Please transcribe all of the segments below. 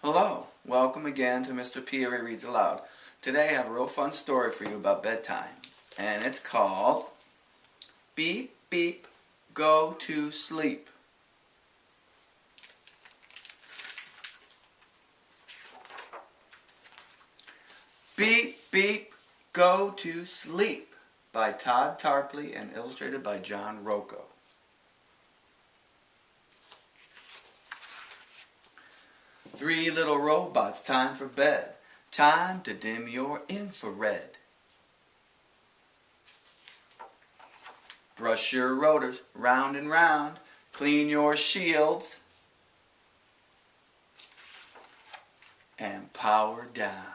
Hello, welcome again to Mr. Peary Reads Aloud. Today I have a real fun story for you about bedtime, and it's called Beep Beep Go to Sleep. Beep Beep Go to Sleep by Todd Tarpley and illustrated by John Rocco. Three little robots, time for bed. Time to dim your infrared. Brush your rotors round and round. Clean your shields. And power down.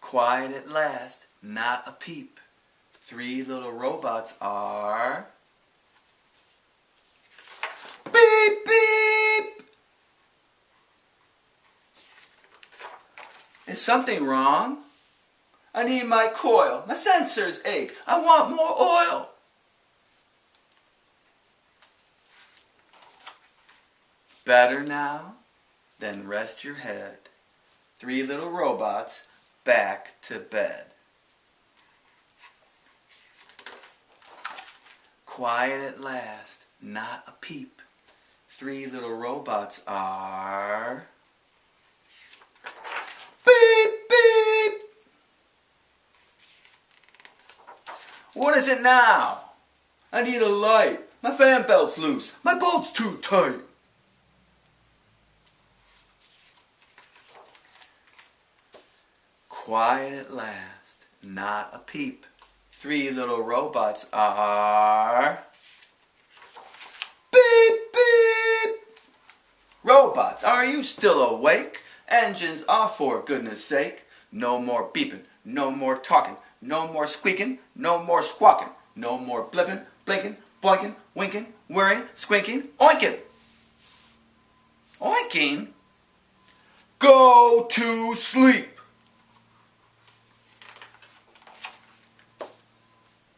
Quiet at last, not a peep. Three little robots are... Beep, beep! Is something wrong? I need my coil. My sensors ache. I want more oil. Better now? Then rest your head. Three little robots back to bed. Quiet at last, not a peep. Three little robots are... Beep, beep! What is it now? I need a light. My fan belt's loose. My bolt's too tight. Quiet at last, not a peep. Three little robots are... Robots, are you still awake? Engines off, for goodness sake. No more beeping, no more talking, no more squeaking, no more squawking, no more blipping, blinking, boinking, winking, whirring, squinking, oinking. Oinking? Go to sleep.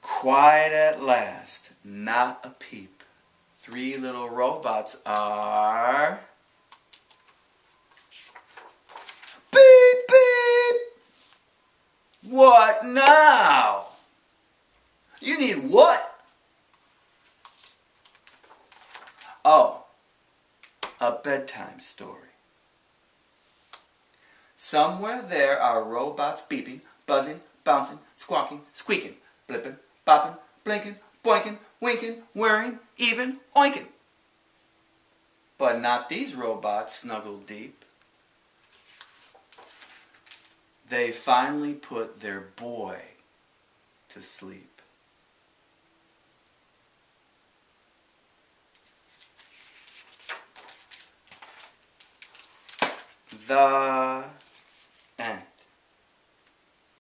Quiet at last, not a peep. Three little robots are... Beep, beep! What now? You need what? Oh, a bedtime story. Somewhere there are robots beeping, buzzing, bouncing, squawking, squeaking, blipping, bopping, blinking, boinking, winking, whirring, even oinking. But not these robots snuggled deep. They finally put their boy to sleep. The